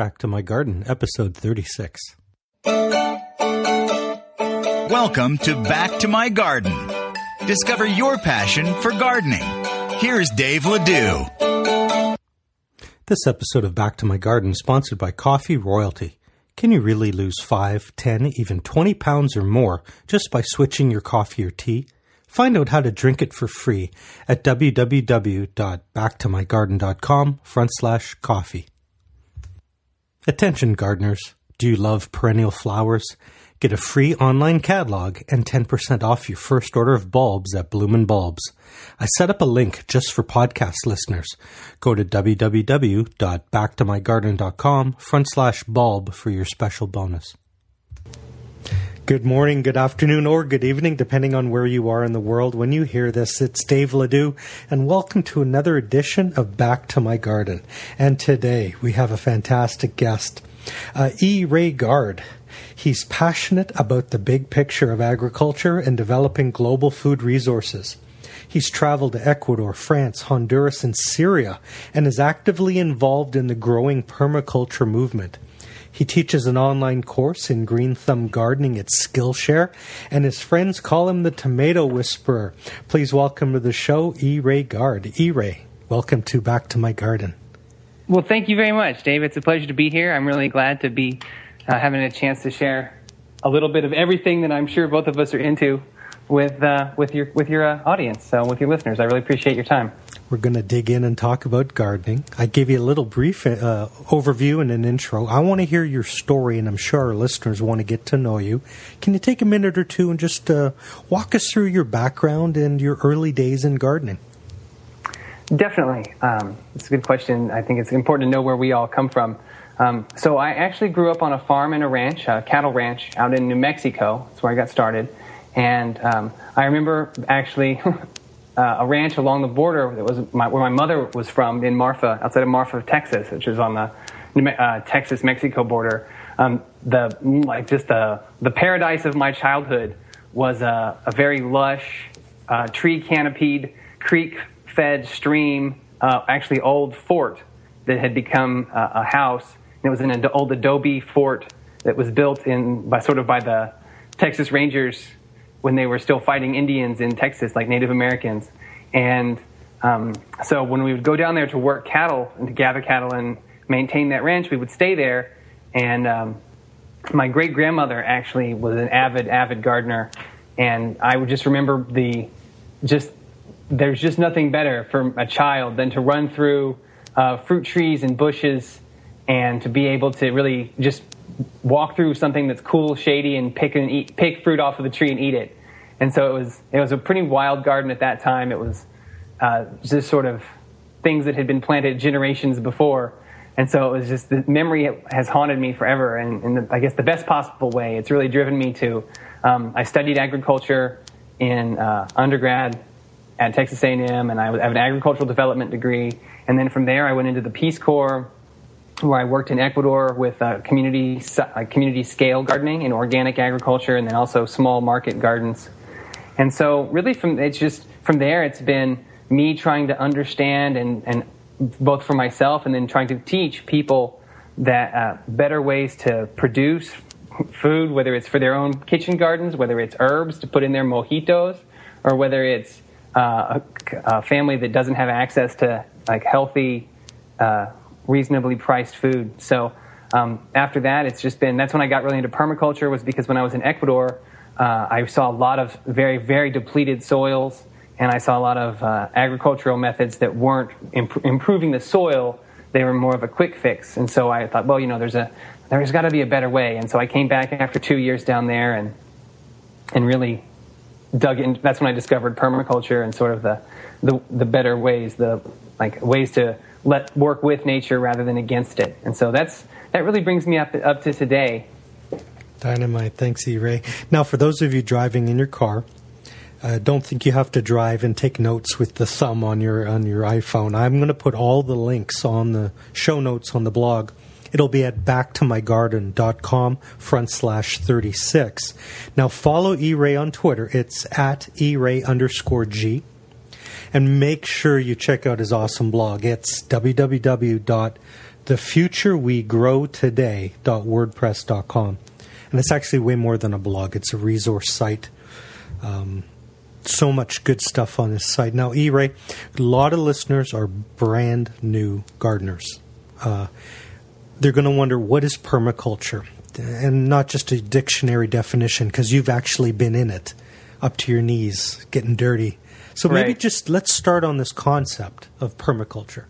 Back to My Garden, episode 36. Welcome to Back to My Garden. Discover your passion for gardening. Here's Dave Ledoux. This episode of Back to My Garden is sponsored by Coffee Royalty. Can you really lose 5, 10, even 20 pounds or more just by switching your coffee or tea? Find out how to drink it for free at www.backtomygarden.com/coffee. Attention gardeners, do you love perennial flowers? Get a free online catalog and 10% off your first order of bulbs at Bloomin' Bulbs. I set up a link just for podcast listeners. Go to www.backtomygarden.com/bulb for your special bonus. Good morning, good afternoon, or good evening, depending on where you are in the world. When you hear this, it's Dave Ledoux, and welcome to another edition of Back to My Garden. And today, we have a fantastic guest, E Ray Gard. He's passionate about the big picture of agriculture and developing global food resources. He's traveled to Ecuador, France, Honduras, and Syria, and is actively involved in the growing permaculture movement. He teaches an online course in green thumb gardening at Skillshare, and his friends call him the Tomato Whisperer. Please welcome to the show, E Ray Gard. E Ray, welcome to Back to My Garden. Well, thank you very much, Dave. It's a pleasure to be here. I'm really glad to be having a chance to share a little bit of everything that I'm sure both of us are into with your audience, with your listeners. I really appreciate your time. We're going to dig in and talk about gardening. I gave you a little brief overview and an intro. I want to hear your story, and I'm sure our listeners want to get to know you. Can you take a minute or two and just walk us through your background and your early days in gardening? Definitely. It's a good question. I think it's important to know where we all come from. So I actually grew up on a farm and a ranch, a cattle ranch out in New Mexico. That's where I got started. And I remember actually a ranch along the border that was where my mother was from in Marfa, outside of Marfa, Texas, which is on the Texas-Mexico border. The paradise of my childhood was a very lush, tree-canopied, creek-fed stream, actually old fort that had become a house. And it was an old adobe fort that was built by the Texas Rangers when they were still fighting Indians in Texas, like Native Americans. And so when we would go down there to work cattle and to gather cattle and maintain that ranch, we would stay there. And my great-grandmother actually was an avid gardener. And I would just remember there's just nothing better for a child than to run through fruit trees and bushes and to be able to really just walk through something that's cool, shady, and pick fruit off of the tree and eat it. And so it was a pretty wild garden at that time. It was just sort of things that had been planted generations before. And so it was just, the memory has haunted me forever. And I guess the best possible way, it's really driven me to, I studied agriculture in undergrad at Texas A&M, and I have an agricultural development degree. And then from there, I went into the Peace Corps, where I worked in Ecuador with community scale gardening and organic agriculture, and then also small market gardens. And so really from there, it's been me trying to understand and both for myself and then trying to teach people that better ways to produce food, whether it's for their own kitchen gardens, whether it's herbs to put in their mojitos, or whether it's a family that doesn't have access to like healthy, reasonably priced food. So after that, that's when I got really into permaculture, was because when I was in Ecuador, I saw a lot of very, very depleted soils, and I saw a lot of agricultural methods that weren't improving the soil. They were more of a quick fix. And so I thought, well, there's got to be a better way. And so I came back after 2 years down there and really dug in. That's when I discovered permaculture and sort of the better ways, ways to work with nature rather than against it. And so that really brings me up to today. Dynamite. Thanks, E Ray. Now, for those of you driving in your car, don't think you have to drive and take notes with the thumb on your iPhone. I'm going to put all the links on the show notes on the blog. It'll be at BackToMyGarden.com/36. Now, follow E Ray on Twitter. It's at @ERay_G. And make sure you check out his awesome blog. It's www.the thefuturewegrowtoday.wordpress.com. And it's actually way more than a blog. It's a resource site. So much good stuff on this site. Now, E Ray, a lot of listeners are brand new gardeners. They're going to wonder, what is permaculture? And not just a dictionary definition, because you've actually been in it, up to your knees, getting dirty. So maybe just let's start on this concept of permaculture.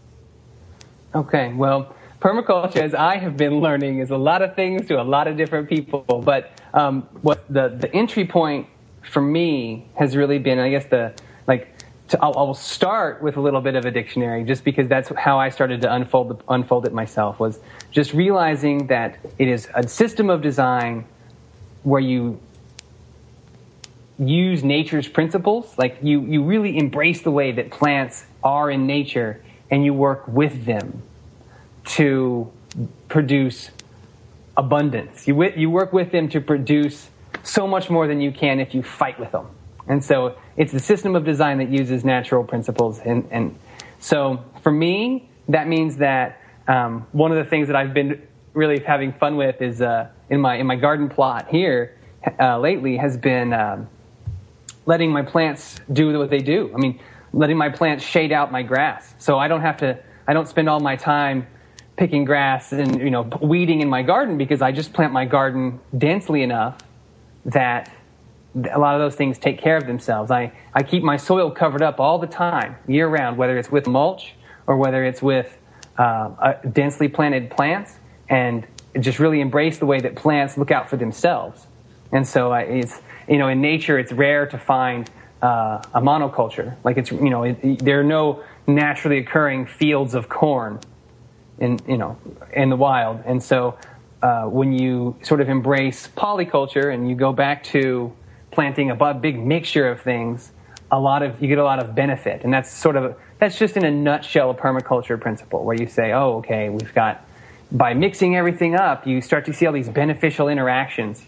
Okay, well, permaculture, as I have been learning, is a lot of things to a lot of different people. But what the entry point for me has really been, I guess, I'll start with a little bit of a dictionary, just because that's how I started to unfold it myself, was just realizing that it is a system of design where you use nature's principles. Like you really embrace the way that plants are in nature, and you work with them to produce abundance. You work with them to produce so much more than you can if you fight with them. And so it's the system of design that uses natural principles. And so for me, that means that one of the things that I've been really having fun with is in my garden plot here lately has been letting my plants do what they do. I mean, letting my plants shade out my grass. So I don't spend all my time picking grass and weeding in my garden, because I just plant my garden densely enough that a lot of those things take care of themselves. I keep my soil covered up all the time, year round, whether it's with mulch or whether it's with densely planted plants, and just really embrace the way that plants look out for themselves. And so it's, in nature, it's rare to find a monoculture. Like there are no naturally occurring fields of corn in the wild. And so when you sort of embrace polyculture and you go back to planting a big mixture of things, you get a lot of benefit. And that's just in a nutshell a permaculture principle, where you say, oh, okay, by mixing everything up, you start to see all these beneficial interactions.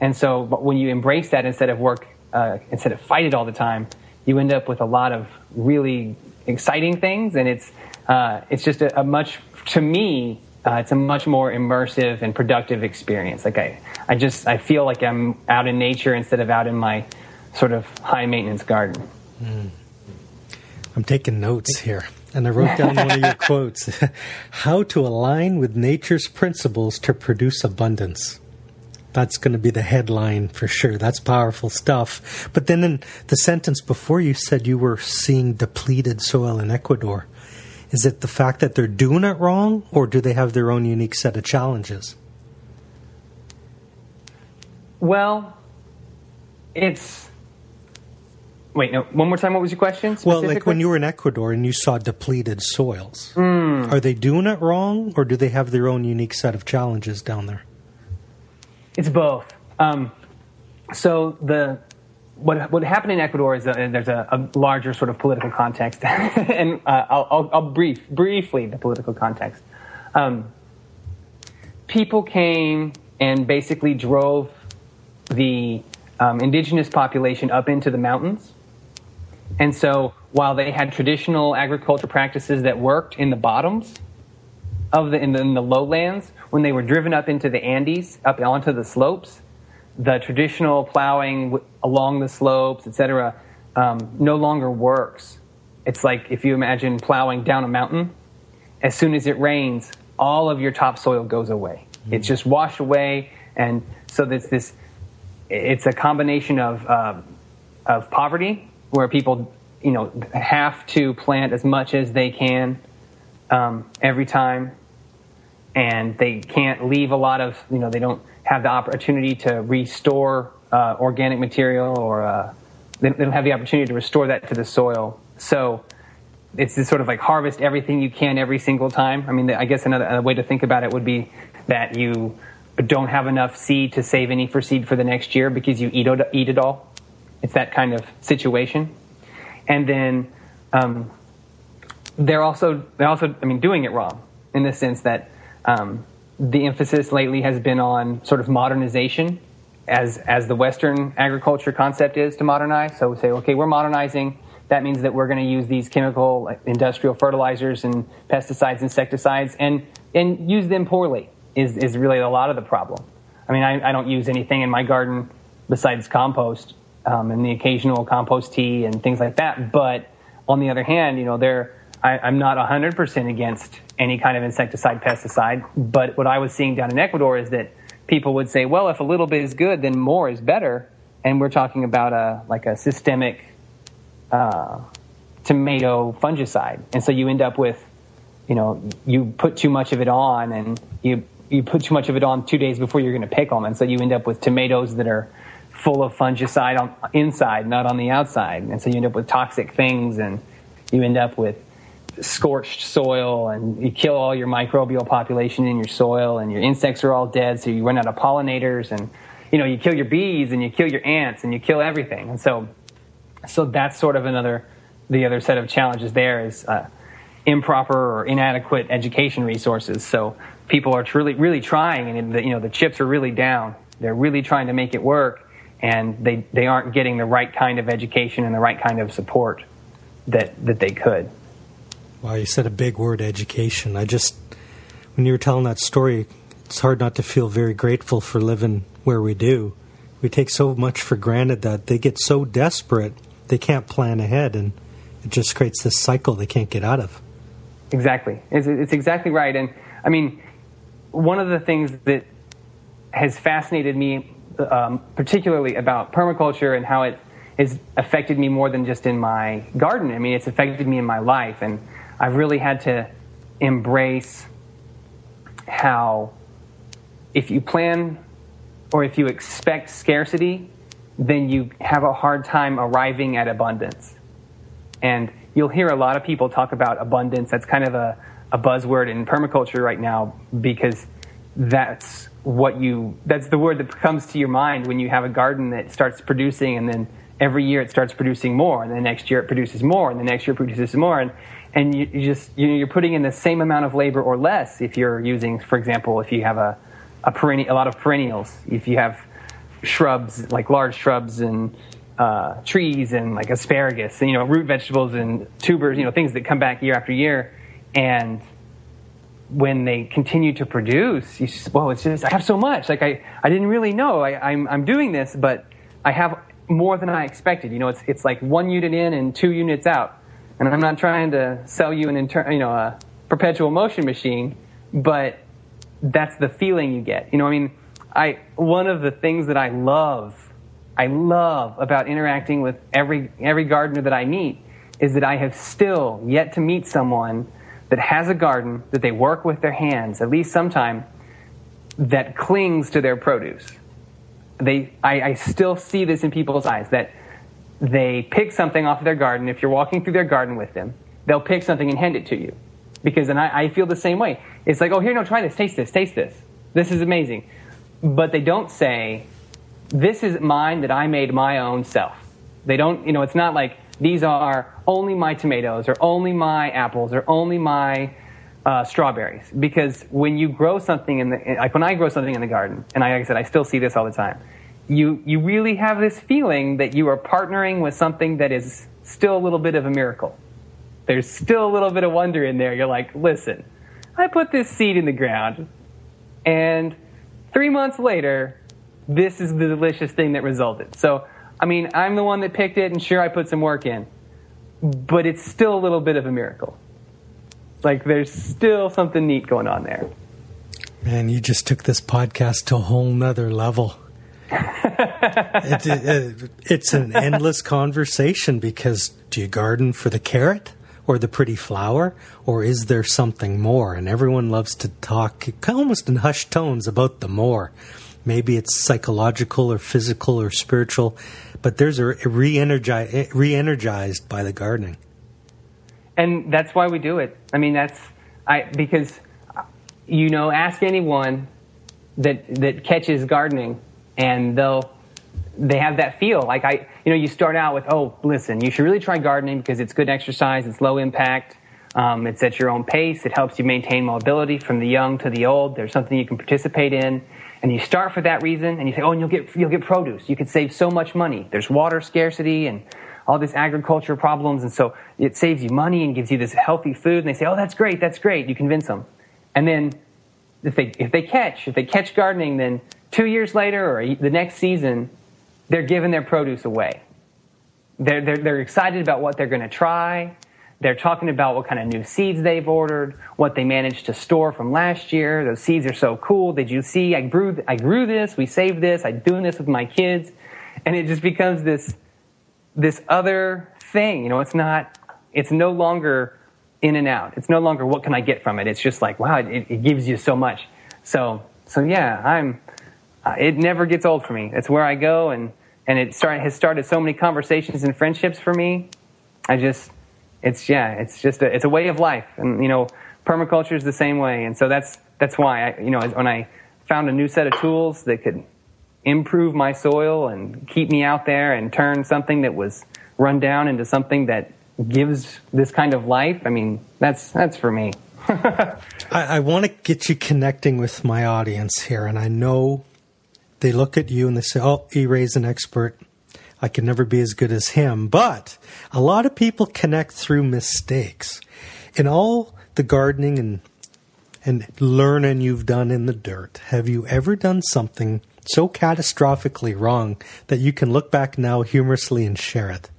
And so when you embrace that instead of fight it all the time, you end up with a lot of really exciting things. And it's just to me, it's a much more immersive and productive experience. Like I feel like I'm out in nature instead of out in my sort of high maintenance garden. I'm taking notes here, and I wrote down one of your quotes: "How to align with nature's principles to produce abundance." That's going to be the headline for sure. That's powerful stuff. But then in the sentence before, you said you were seeing depleted soil in Ecuador. Is it the fact that they're doing it wrong, or do they have their own unique set of challenges? Well, Wait, no, one more time, what was your question? Well, like when you were in Ecuador and you saw depleted soils, are they doing it wrong, or do they have their own unique set of challenges down there? It's both. So what happened in Ecuador is there's a larger sort of political context, and I'll briefly the political context. People came and basically drove the indigenous population up into the mountains, and so while they had traditional agriculture practices that worked in the bottoms in the lowlands, when they were driven up into the Andes, up onto the slopes, the traditional plowing along the slopes, etc., no longer works. It's like if you imagine plowing down a mountain. As soon as it rains, all of your topsoil goes away. It's just washed away, and so it's a combination of poverty, where people have to plant as much as they can every time, and they can't leave a lot of they don't have the opportunity to restore organic material, or they don't have the opportunity to restore that to the soil. So it's this sort of like harvest everything you can every single time. I mean, I guess another way to think about it would be that you don't have enough seed to save any for seed for the next year because you eat it all. It's that kind of situation. And then they're also doing it wrong, in the sense that the emphasis lately has been on sort of modernization, as the Western agriculture concept is to modernize. So we say, okay, we're modernizing. That means that we're going to use these chemical industrial fertilizers and pesticides, insecticides. And and use them poorly is really a lot of the problem. I mean, I don't use anything in my garden besides compost and the occasional compost tea and things like that. But on the other hand, I'm not 100% against any kind of insecticide, pesticide. But what I was seeing down in Ecuador is that people would say, well, if a little bit is good, then more is better. And we're talking about a systemic tomato fungicide. And so you end up with, you put too much of it on, and you put too much of it on 2 days before you're going to pick them. And so you end up with tomatoes that are full of fungicide on inside, not on the outside. And so you end up with toxic things, and you end up with scorched soil, and you kill all your microbial population in your soil, and your insects are all dead. So you run out of pollinators, and, you kill your bees, and you kill your ants, and you kill everything. And so that's sort of the other set of challenges there is improper or inadequate education resources. So people are really trying, and the chips are really down. They're really trying to make it work, and they aren't getting the right kind of education and the right kind of support that they could. Wow, you said a big word, education. When you were telling that story, it's hard not to feel very grateful for living where we do. We take so much for granted that they get so desperate they can't plan ahead, and it just creates this cycle they can't get out of. Exactly. It's exactly right. And I mean, one of the things that has fascinated me, particularly about permaculture and how it has affected me more than just in my garden. I mean, it's affected me in my life, and I've really had to embrace how if you plan or if you expect scarcity, then you have a hard time arriving at abundance. And you'll hear a lot of people talk about abundance. That's kind of a buzzword in permaculture right now, because that's the word that comes to your mind when you have a garden that starts producing, and then every year it starts producing more, and the next year it produces more, and the next year it produces more, and you're putting in the same amount of labor or less if you're using, for example, if you have a lot of perennials, if you have shrubs, like large shrubs and trees and like asparagus, and, root vegetables and tubers, things that come back year after year. And when they continue to produce, I have so much. Like I didn't really know I'm doing this, but I have more than I expected. It's like 1 unit in and 2 units out. And I'm not trying to sell you a perpetual motion machine, but that's the feeling you get. One of the things that I love about interacting with every gardener that I meet is that I have still yet to meet someone that has a garden that they work with their hands, at least sometime, that clings to their produce. I still see this in people's eyes, that they pick something off of their garden. If you're walking through their garden with them, they'll pick something and hand it to you. And I feel the same way. It's like, oh, here, no, try this, taste this. This is amazing. But they don't say, this is mine that I made my own self. They don't, it's not like these are only my tomatoes or only my apples or only my strawberries. Because when you grow something when I grow something in the garden, and like I said, I still see this all the time, you really have this feeling that you are partnering with something that is still a little bit of a miracle. There's still a little bit of wonder in there. You're like, listen, I put this seed in the ground, and 3 months later, this is the delicious thing that resulted. So, I'm the one that picked it, and sure, I put some work in, but it's still a little bit of a miracle. Like, there's still something neat going on there. Man, you just took this podcast to a whole nother level. It's an endless conversation, because do you garden for the carrot or the pretty flower, or is there something more? And everyone loves to talk almost in hushed tones about the more. Maybe it's psychological or physical or spiritual, but there's a re-energized by the gardening. And that's why we do it. Because ask anyone that catches gardening, and they have that feel. Like you start out with, oh, listen, you should really try gardening because it's good exercise, it's low impact, it's at your own pace, it helps you maintain mobility from the young to the old. There's something you can participate in, and you start for that reason, and you say, oh, and you'll get produce. You could save so much money. There's water scarcity and all this agriculture problems, and so it saves you money and gives you this healthy food. And they say, oh, that's great. You convince them, and then if they catch gardening, then 2 years later or the next season, they're giving their produce away. They're excited about what they're going to try. They're talking about what kind of new seeds they've ordered, what they managed to store from last year. Those seeds are so cool. Did you see? I grew this. We saved this. I'm doing this with my kids, and it just becomes this other thing. It's no longer in and out. It's no longer what can I get from it. It's just like, wow, it gives you so much. So yeah, it never gets old for me. It's where I go, and it has started so many conversations and friendships for me. It's a way of life, and permaculture is the same way, and so that's why when I found a new set of tools that could improve my soil and keep me out there and turn something that was run down into something that gives this kind of life. I mean, that's for me. I want to get you connecting with my audience here, and I know they look at you and they say, "Oh, E Ray's an expert. I can never be as good as him." But a lot of people connect through mistakes. In all the gardening and learning you've done in the dirt, have you ever done something so catastrophically wrong that you can look back now humorously and share it?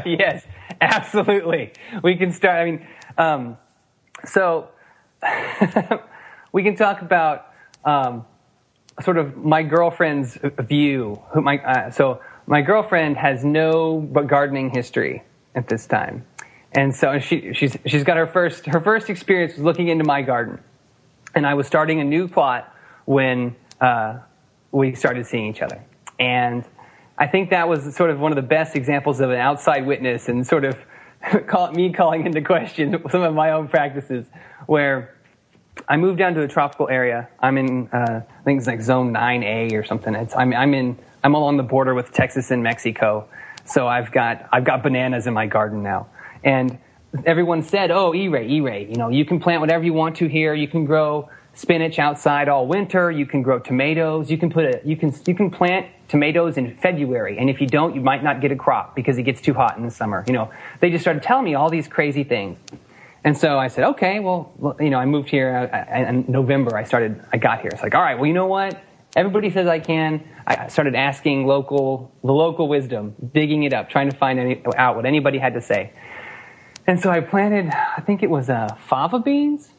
Yes, absolutely. We can start. So we can talk about sort of my girlfriend's view. So my girlfriend has no gardening history at this time, and so she's got her first experience was looking into my garden, and I was starting a new plot when we started seeing each other, and I think that was sort of one of the best examples of an outside witness and sort of me calling into question some of my own practices, where I moved down to a tropical area. I'm in, I think it's like zone 9A or something. I'm along the border with Texas and Mexico. So I've got bananas in my garden now. And everyone said, "Oh, E Ray, you can plant whatever you want to here. You can grow spinach outside all winter. You can grow tomatoes. You can plant tomatoes in February. And if you don't, you might not get a crop because it gets too hot in the summer." They just started telling me all these crazy things. And so I said, okay, well, I moved here in November. I got here. It's like, all right, well, you know what? Everybody says I can. I started asking the local wisdom, digging it up, trying to find out what anybody had to say. And so I planted, I think it was fava beans.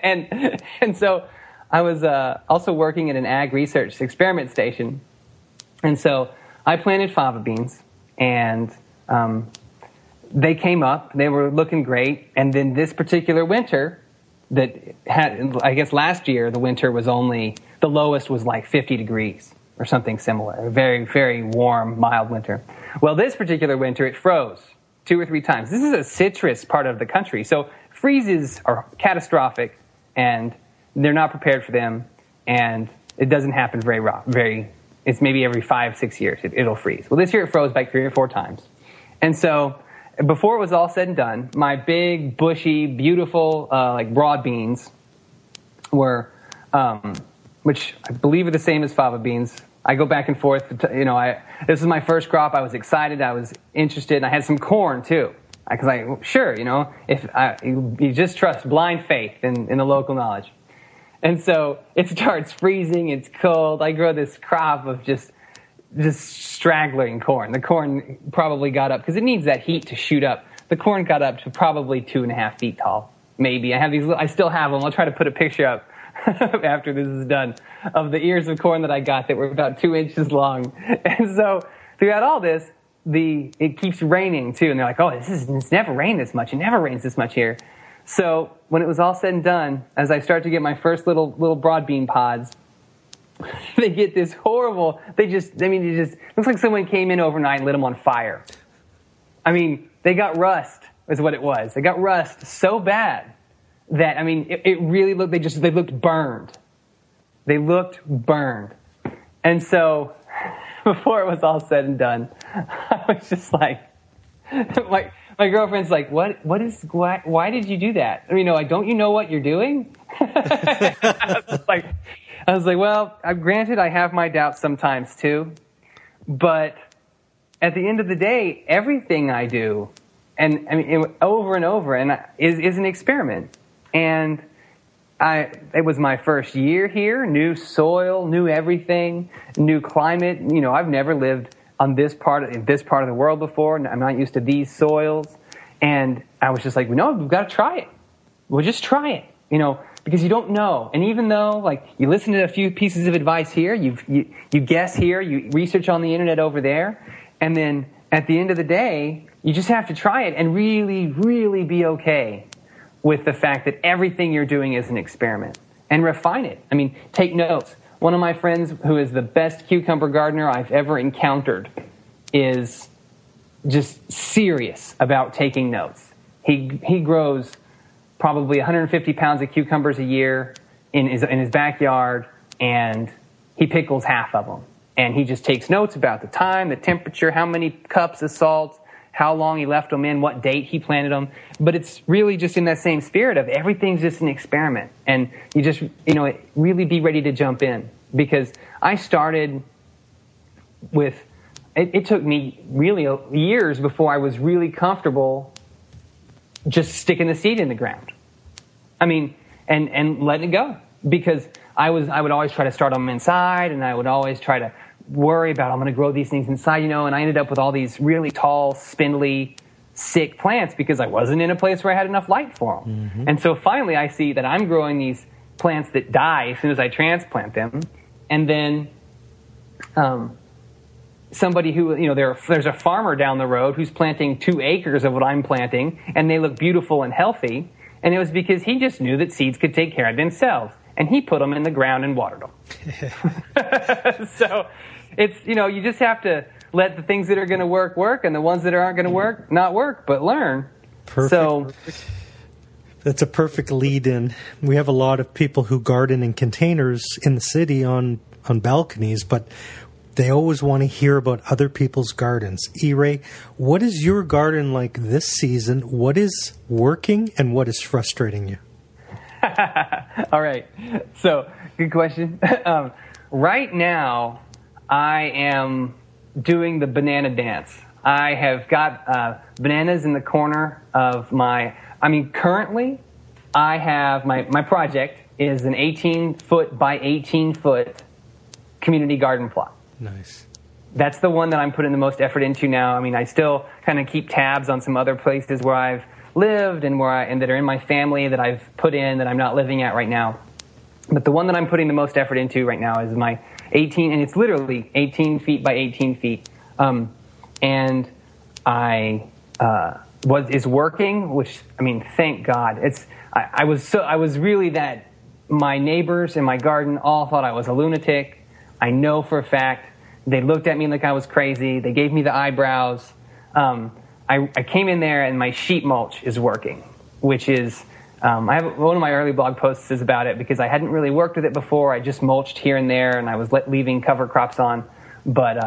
and so I was also working at an ag research experiment station. And so I planted fava beans, and they came up. They were looking great. And then this particular winter that had, I guess last year, the winter was the lowest was like 50 degrees or something similar. A very, very warm, mild winter. Well, this particular winter, it froze 2 or 3 times. This is a citrus part of the country. So freezes are catastrophic, and they're not prepared for them. And it doesn't happen it's maybe every 5-6 years it'll freeze. Well, this year it froze like 3 or 4 times. And so before it was all said and done, my big, bushy, beautiful, like broad beans were, which I believe are the same as fava beans. I go back and forth. This is my first crop. I was excited. I was interested. And I had some corn too. If you just trust blind faith in the local knowledge. And so it starts freezing. It's cold. I grow this crop of just straggling corn. The corn probably got up, because it needs that heat to shoot up. The corn got up to probably 2.5 feet tall. Maybe. I still have them. I'll try to put a picture up after this is done of the ears of corn that I got that were about 2 inches long. And so throughout all this, it keeps raining too. And they're like, "Oh, it's never rained this much. It never rains this much here." So when it was all said and done, as I start to get my first little broad bean pods, they get this horrible, it just looks like someone came in overnight and lit them on fire. I mean, they got rust is what it was. They got rust so bad that, it really looked, they looked burned. They looked burned. And so before it was all said and done, I was just like, my girlfriend's like, why did you do that? Don't you know what you're doing? I was like, well, granted, I have my doubts sometimes too, but at the end of the day, everything I do, and over and over, is an experiment. And it was my first year here, new soil, new everything, new climate. You know, I've never lived on this part of the world before. I'm not used to these soils. And I was just like, no, we've got to try it. We'll just try it, you know, because you don't know. And even though, like, you listen to a few pieces of advice here, you guess here, you research on the internet over there, and then at the end of the day, you just have to try it and really, really be okay with the fact that everything you're doing is an experiment, and refine it. I mean, take notes. One of my friends who is the best cucumber gardener I've ever encountered is just serious about taking notes. He grows probably 150 pounds of cucumbers a year in his backyard, and he pickles half of them. And he just takes notes about the time, the temperature, how many cups of salt, how long he left them in, what date he planted them. But it's really just in that same spirit of everything's just an experiment. And you just, you know, really be ready to jump in. Because I started with, it took me really years before I was really comfortable just sticking the seed in the ground. I mean, and letting it go. Because I would always try to start them inside, and I would always try to worry about, I'm going to grow these things inside, you know, and I ended up with all these really tall, spindly, sick plants because I wasn't in a place where I had enough light for them. Mm-hmm. And so finally I see that I'm growing these plants that die as soon as I transplant them. And then somebody who, you know, there's a farmer down the road who's planting 2 acres of what I'm planting, and they look beautiful and healthy. And it was because he just knew that seeds could take care of themselves. And he put them in the ground and watered them. So it's, you know, you just have to let the things that are going to work, and the ones that aren't going to work, not work, but learn. Perfect. That's a perfect lead in. We have a lot of people who garden in containers in the city on balconies, but they always want to hear about other people's gardens. E Ray, what is your garden like this season? What is working and what is frustrating you? All right. So, good question. Right now, I am doing the banana dance. I have got bananas in the corner of currently, I have my project is an 18-foot by 18-foot community garden plot. Nice. That's the one that I'm putting the most effort into now. I mean, I still kind of keep tabs on some other places where I've lived and that are in my family that I've put in that I'm not living at right now. But the one that I'm putting the most effort into right now is my 18, and it's literally 18 feet by 18 feet. And is working, which, I mean, thank God. I was really that my neighbors in my garden all thought I was a lunatic. I know for a fact. They looked at me like I was crazy. They gave me the eyebrows. I came in there and my sheet mulch is working, which is, I have one of my early blog posts is about it because I hadn't really worked with it before. I just mulched here and there and I was leaving cover crops on. But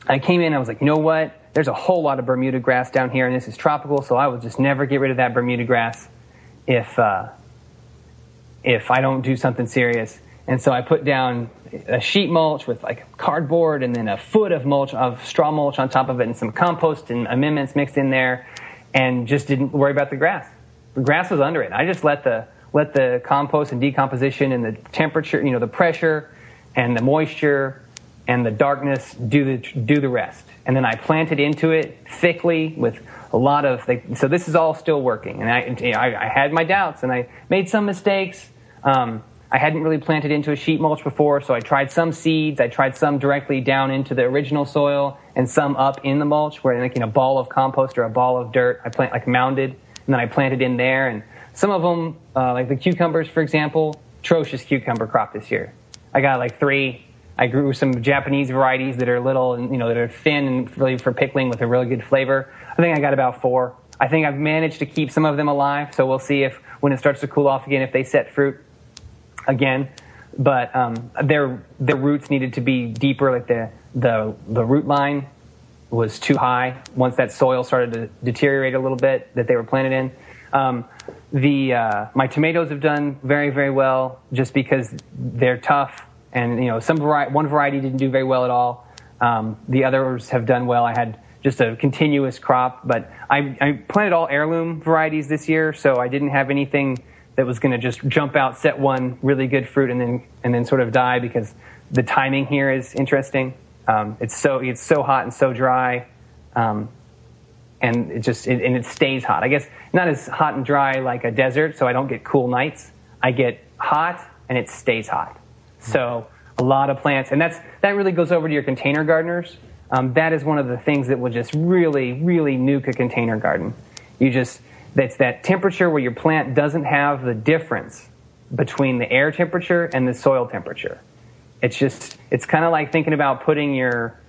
I came in and I was like, you know what? There's a whole lot of Bermuda grass down here and this is tropical, so I will just never get rid of that Bermuda grass if I don't do something serious. And so I put down a sheet mulch with like cardboard and then a foot of straw mulch on top of it and some compost and amendments mixed in there, and just didn't worry about the grass. The grass was under it. I just let the compost and decomposition and the temperature, you know, the pressure and the moisture and the darkness do the rest. And then I planted into it thickly with a lot of. So this is all still working. And I had my doubts and I made some mistakes. I hadn't really planted into a sheet mulch before, so I tried some seeds. I tried some directly down into the original soil and some up in the mulch, where like in a ball of compost or a ball of dirt, I plant like mounded, and then I planted in there. And some of them, like the cucumbers, for example, atrocious cucumber crop this year. I got like 3. I grew some Japanese varieties that are little and, you know, that are thin and really for pickling with a really good flavor. I think I got about 4. I think I've managed to keep some of them alive, so we'll see if when it starts to cool off again, if they set fruit again. But their roots needed to be deeper, like the root line was too high once that soil started to deteriorate a little bit that they were planted in. My tomatoes have done very, very well just because they're tough, and, you know, one variety didn't do very well at all. The others have done well. I had just a continuous crop, but I planted all heirloom varieties this year, so I didn't have anything that was going to just jump out, set one really good fruit, and then sort of die, because the timing here is interesting. It's so hot and so dry, and it stays hot. I guess not as hot and dry like a desert, so I don't get cool nights. I get hot and it stays hot. So a lot of plants, and that really goes over to your container gardeners. That is one of the things that will just really, really nuke a container garden. That's that temperature where your plant doesn't have the difference between the air temperature and the soil temperature. It's kind of like thinking about putting your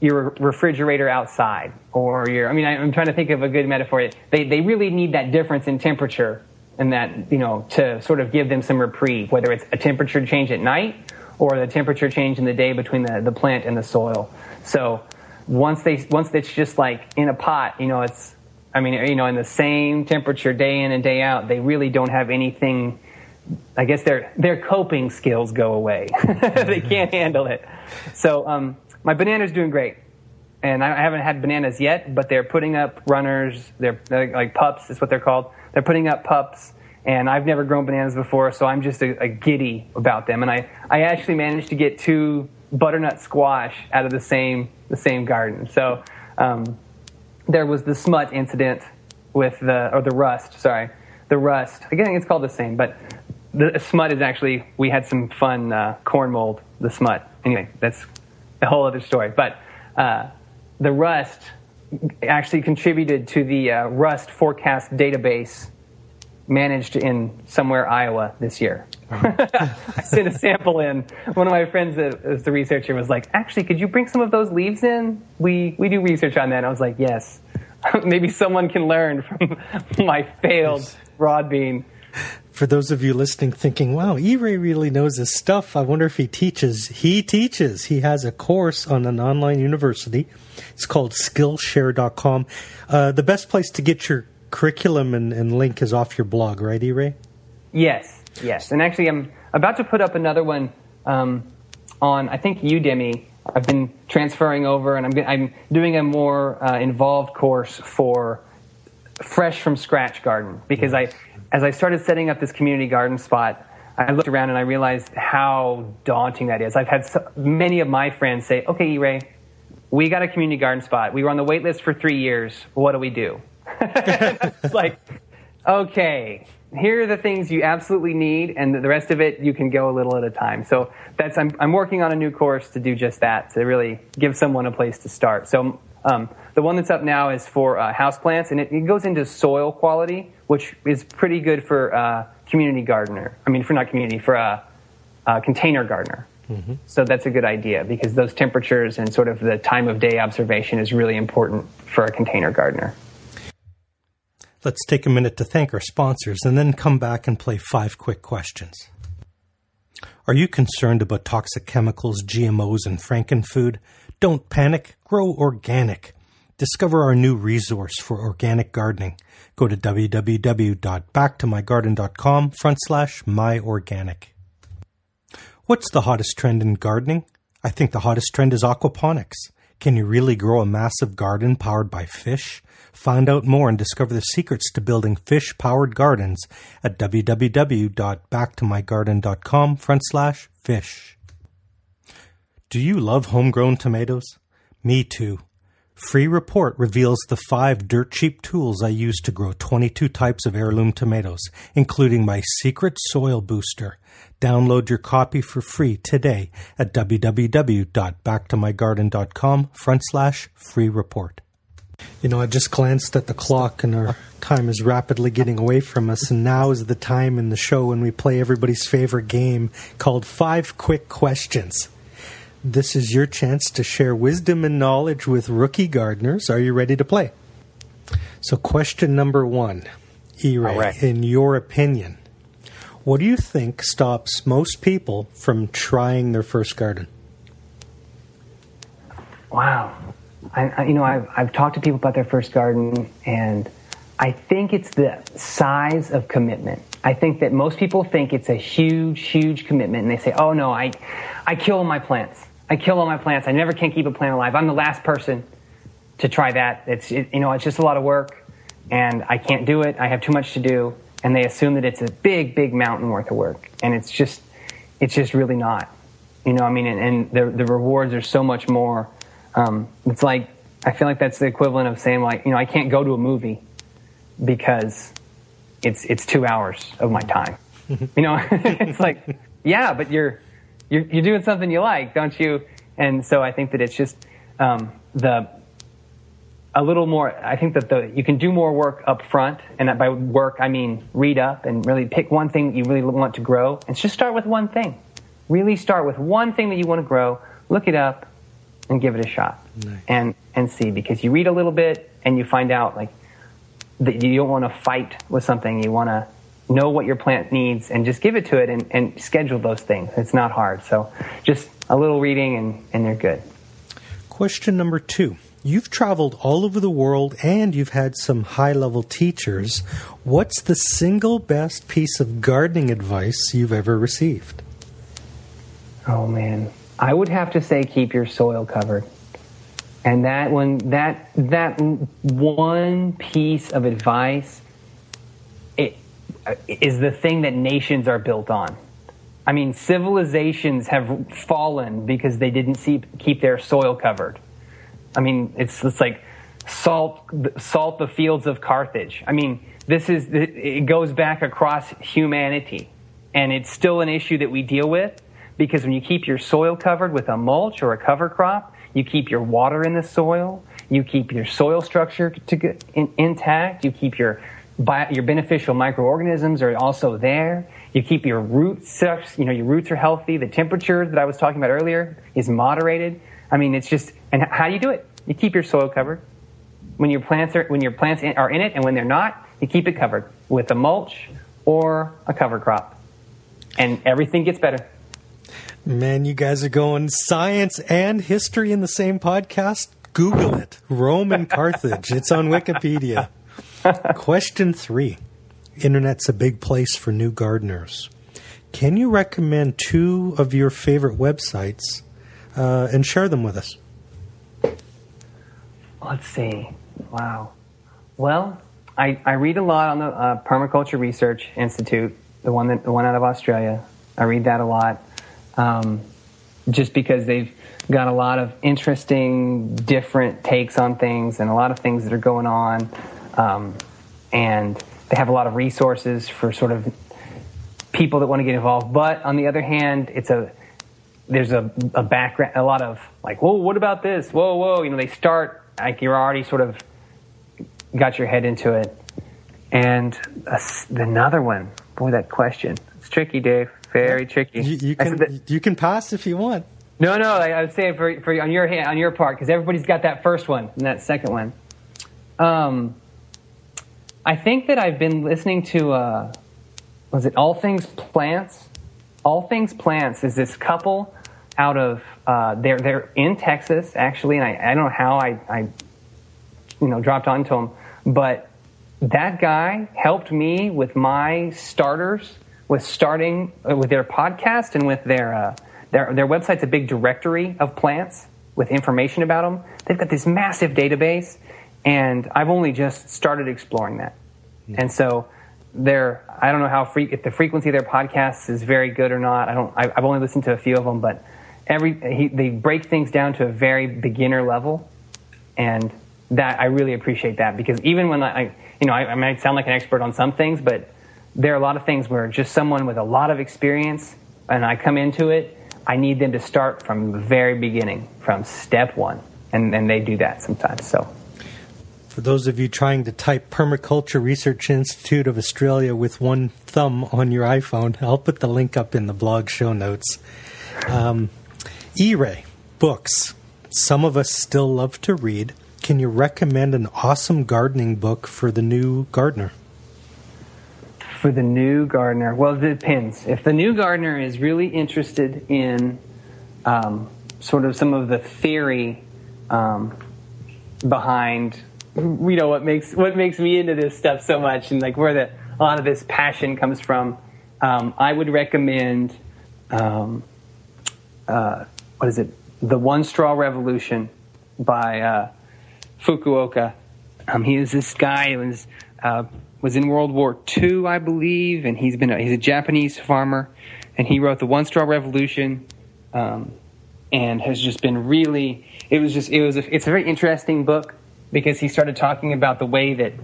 refrigerator outside, or I'm trying to think of a good metaphor. They really need that difference in temperature, and that, to sort of give them some reprieve, whether it's a temperature change at night or the temperature change in the day between the plant and the soil. So once it's just like in a pot, in the same temperature day in and day out, they really don't have anything. I guess their coping skills go away. They can't handle it. So my banana's doing great, and I haven't had bananas yet, but they're putting up runners. They're like pups is what they're called. They're putting up pups, and I've never grown bananas before, so I'm just a giddy about them. And I actually managed to get 2 butternut squash out of the same garden. So there was the smut incident with the rust. Sorry, the rust. Again, it's called the same, but the smut is actually, we had some fun corn mold. The smut. Anyway, that's a whole other story. But the rust actually contributed to the rust forecast database managed in somewhere Iowa this year. I sent a sample in. One of my friends that is the researcher was like, actually, could you bring some of those leaves in? We do research on that. And I was like, yes. Maybe someone can learn from my failed broad bean. For those of you listening thinking, wow, E Ray really knows his stuff. I wonder if he teaches. He teaches. He has a course on an online university. It's called Skillshare.com. The best place to get your curriculum and link is off your blog, right, E Ray? Yes. And actually, I'm about to put up another one on, I think, Udemy. I've been transferring over, and I'm doing a more involved course for fresh from scratch garden, because as I started setting up this community garden spot, I looked around and I realized how daunting that is. I've had many of my friends say, okay, E Ray, we got a community garden spot. We were on the wait list for 3 years. What do we do? It's like, okay, here are the things you absolutely need, and the rest of it you can go a little at a time. So I'm working on a new course to do just that, to really give someone a place to start. So the one that's up now is for houseplants, and it goes into soil quality, which is pretty good for community gardener. For a container gardener. Mm-hmm. So that's a good idea, because those temperatures and sort of the time of day observation is really important for a container gardener. Let's take a minute to thank our sponsors and then come back and play 5 quick questions. Are you concerned about toxic chemicals, GMOs, and frankenfood? Don't panic. Grow organic. Discover our new resource for organic gardening. Go to www.backtoMyGarden.com/myorganic. What's the hottest trend in gardening? I think the hottest trend is aquaponics. Can you really grow a massive garden powered by fish? Find out more and discover the secrets to building fish-powered gardens at www.backtoMyGarden.com/fish. Do you love homegrown tomatoes? Me too. Free Report reveals the 5 dirt cheap tools I use to grow 22 types of heirloom tomatoes, including my secret soil booster. Download your copy for free today at www.backtomygarden.com/free report. I just glanced at the clock, and our time is rapidly getting away from us, and now is the time in the show when we play everybody's favorite game called 5 Quick Questions. This is your chance to share wisdom and knowledge with rookie gardeners. Are you ready to play? So question number 1, E Ray, right. In your opinion, what do you think stops most people from trying their first garden? Wow. I've talked to people about their first garden, and I think it's the size of commitment. I think that most people think it's a huge, huge commitment, and they say, oh, no, I kill all my plants. I never can keep a plant alive. I'm the last person to try that. It's just a lot of work, and I can't do it. I have too much to do, and they assume that it's a big, big mountain worth of work, and it's just really not. And the rewards are so much more. It's like, I feel like that's the equivalent of saying, like, I can't go to a movie because it's 2 hours of my time. It's like, yeah, but you're doing something you like, don't you? And so I think that it's just a little more. I think that you can do more work up front, and by work I mean read up and really pick one thing that you really want to grow, and just start with one thing. Really start with one thing that you want to grow. Look it up and give it a shot. Nice. and see, because you read a little bit and you find out like that you don't want to fight with something. You want to know what your plant needs and just give it to it and schedule those things. It's not hard. So just a little reading and they're good. Question number 2. You've traveled all over the world and you've had some high-level teachers. What's the single best piece of gardening advice you've ever received? Oh, man. I would have to say keep your soil covered. And that one piece of advice, it is the thing that nations are built on. I mean, civilizations have fallen because they didn't keep their soil covered. I mean, it's like salt the fields of Carthage. I mean, it goes back across humanity, and it's still an issue that we deal with, because when you keep your soil covered with a mulch or a cover crop, you keep your water in the soil, you keep your soil structure intact, you keep your beneficial microorganisms are also there, you keep your roots, your roots are healthy, the temperature that I was talking about earlier is moderated. I mean, it's just, and how do you do it? You keep your soil covered. When your plants are in it, and when they're not, you keep it covered with a mulch or a cover crop, and everything gets better. Man, you guys are going science and history in the same podcast. Google it. Rome and Carthage. It's on Wikipedia. Question 3. Internet's a big place for new gardeners. Can you recommend 2 of your favorite websites and share them with us? Let's see. Wow. Well, I read a lot on the Permaculture Research Institute, the one out of Australia. I read that a lot. Just because they've got a lot of interesting, different takes on things and a lot of things that are going on. And they have a lot of resources for sort of people that want to get involved. But on the other hand, there's a background, a lot of like, whoa, what about this? Whoa. They start like you're already sort of got your head into it. And another one, boy, that question. It's tricky, Dave. Very tricky. You can pass if you want. No. I was saying for on your part, because everybody's got that first one and that second one. I think that I've been listening to was it All Things Plants? All Things Plants is this couple out of they're in Texas actually, and I don't know how I dropped onto them, but that guy helped me with my starters. With starting with their podcast and with their website's a big directory of plants with information about them. They've got this massive database, and I've only just started exploring that. Yeah. And so I don't know if the frequency of their podcasts is very good or not. I've only listened to a few of them, but they break things down to a very beginner level, and that I really appreciate that, because even when I might sound like an expert on some things, but there are a lot of things where just someone with a lot of experience, and I come into it, I need them to start from the very beginning, from step 1, and they do that sometimes. So, for those of you trying to type Permaculture Research Institute of Australia with one thumb on your iPhone, I'll put the link up in the blog show notes. E Ray, books. Some of us still love to read. Can you recommend an awesome gardening book for the new gardener? For the new gardener, well, it depends. If the new gardener is really interested in sort of some of the theory behind, what makes me into this stuff so much, and like where a lot of this passion comes from, I would recommend The One Straw Revolution by Fukuoka. He was this guy who was was in World War II, I believe, and he's a Japanese farmer, and he wrote the One Straw Revolution, and has just been really. It's a very interesting book because he started talking about the way that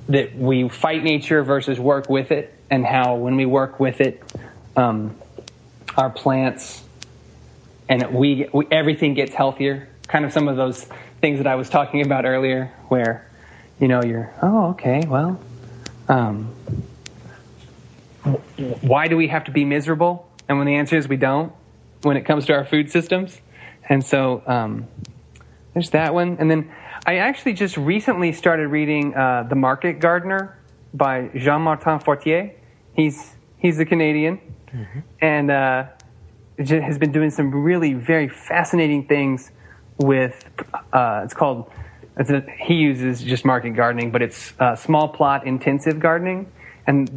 that we fight nature versus work with it, and how when we work with it, our plants and everything gets healthier. Kind of some of those things that I was talking about earlier, where why do we have to be miserable? And when the answer is we don't, when it comes to our food systems. And so there's that one. And then I actually just recently started reading The Market Gardener by Jean-Martin Fortier. He's a Canadian, and has been doing some really very fascinating things with, he uses just market gardening, but it's small plot intensive gardening. And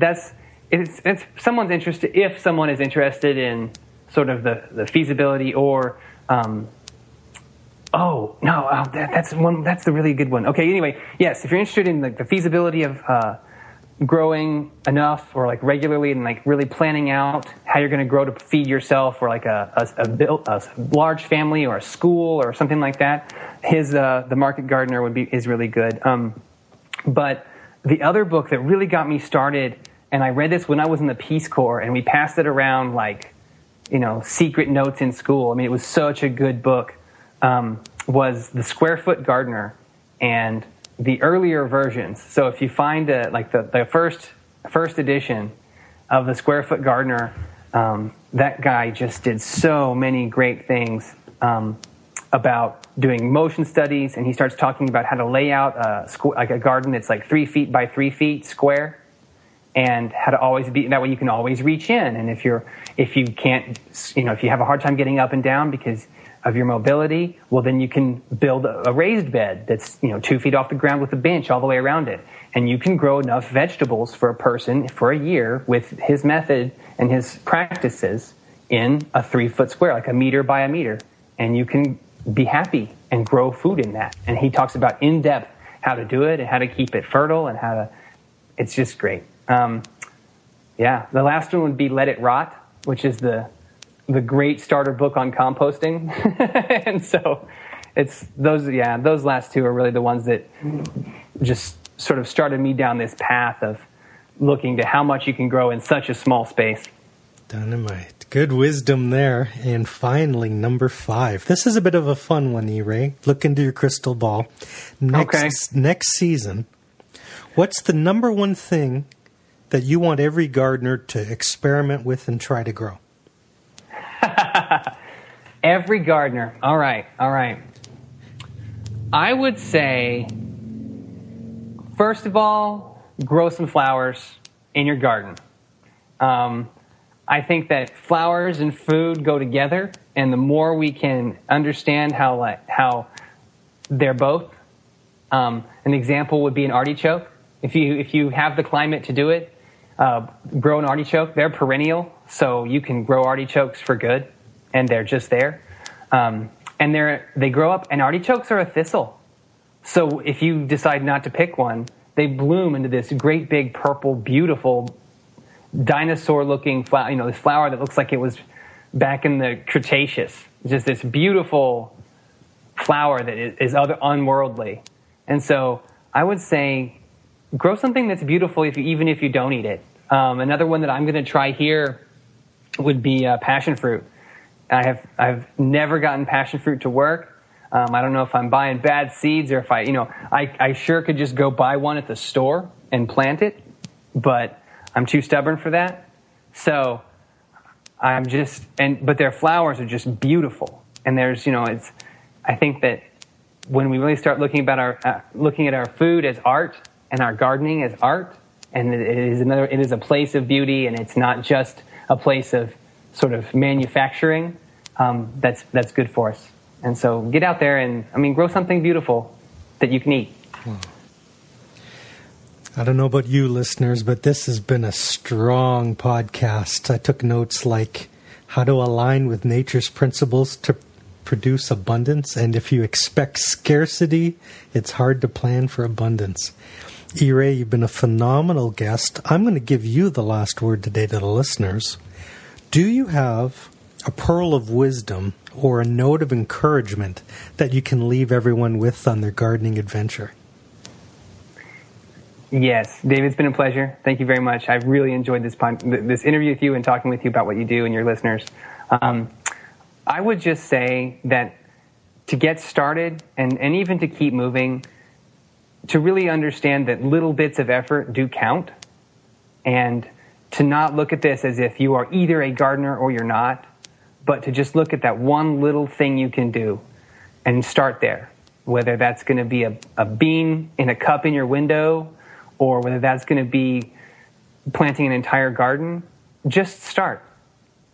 if someone is interested in sort of the feasibility or, that's the really good one. Okay, anyway, yes, if you're interested in like the feasibility of growing enough or like regularly and like really planning out how you're going to grow to feed yourself or like a large family or a school or something like that, The Market Gardener is really good. But the other book that really got me started, and I read this when I was in the Peace Corps, and we passed it around like, secret notes in school. I mean, it was such a good book, was The Square Foot Gardener. And the earlier versions. So if you find the first edition of The Square Foot Gardener, that guy just did so many great things about doing motion studies, and he starts talking about how to lay out a garden that's like 3 feet by 3 feet square, and how to always be that way you can always reach in. And if you have a hard time getting up and down because of your mobility, well, then you can build a raised bed that's 2 feet off the ground with a bench all the way around it, and you can grow enough vegetables for a person for a year with his method and his practices in a 3 foot square, like a meter by a meter, and you can be happy and grow food in that. And he talks about in depth how to do it and how to keep it fertile and it's just great. The last one would be Let It Rot, which is the great starter book on composting. And so it's those last two are really the ones that just sort of started me down this path of looking to how much you can grow in such a small space. Dynamite. Good wisdom there. And finally, number 5. This is a bit of a fun one, E Ray. Look into your crystal ball. Next season, what's the number one thing that you want every gardener to experiment with and try to grow? Every gardener. All right. I would say, first of all, grow some flowers in your garden. I think that flowers and food go together, and the more we can understand how they're both. An example would be an artichoke. If you have the climate to do it, grow an artichoke. They're perennial, so you can grow artichokes for good, and they're just there. And they grow up, and artichokes are a thistle. So if you decide not to pick one, they bloom into this great big purple, beautiful, dinosaur-looking flower. This flower that looks like it was back in the Cretaceous. Just this beautiful flower that is unworldly. And so I would say grow something that's beautiful even if you don't eat it. Another one that I'm going to try here would be passion fruit. I've never gotten passion fruit to work. I don't know if I'm buying bad seeds or if I sure could just go buy one at the store and plant it, but I'm too stubborn for that. So but their flowers are just beautiful. And I think that when we really start looking at our food as art and our gardening as art, and it is a place of beauty, and it's not just a place of sort of manufacturing, that's good for us. And so get out there and grow something beautiful that you can eat. I don't know about you listeners, but this has been a strong podcast. I took notes like how to align with nature's principles to produce abundance, and if you expect scarcity, it's hard to plan for abundance. E Ray, you've been a phenomenal guest. I'm going to give you the last word today to the listeners. Do you have a pearl of wisdom or a note of encouragement that you can leave everyone with on their gardening adventure? Yes, David, it's been a pleasure. Thank you very much. I've really enjoyed this interview with you and talking with you about what you do and your listeners. I would just say that to get started and even to keep moving, to really understand that little bits of effort do count, and to not look at this as if you are either a gardener or you're not, but to just look at that one little thing you can do and start there, whether that's going to be a bean in a cup in your window, or whether that's going to be planting an entire garden. Just start.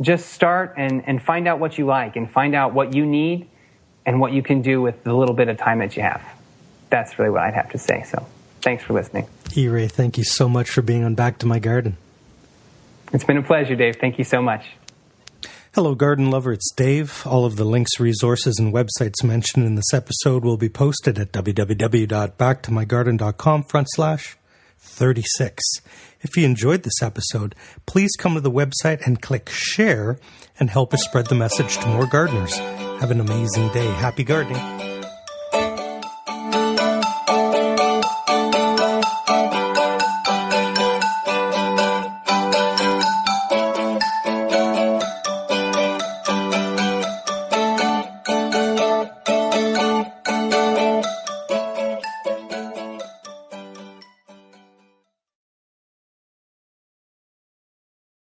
Just start and find out what you like and find out what you need and what you can do with the little bit of time that you have. That's really what I'd have to say. So thanks for listening. E Ray, thank you so much for being on Back to My Garden. It's been a pleasure, Dave. Thank you so much. Hello, garden lover. It's Dave. All of the links, resources, and websites mentioned in this episode will be posted at www.backtomygarden.com/36. If you enjoyed this episode, please come to the website and click share and help us spread the message to more gardeners. Have an amazing day. Happy gardening.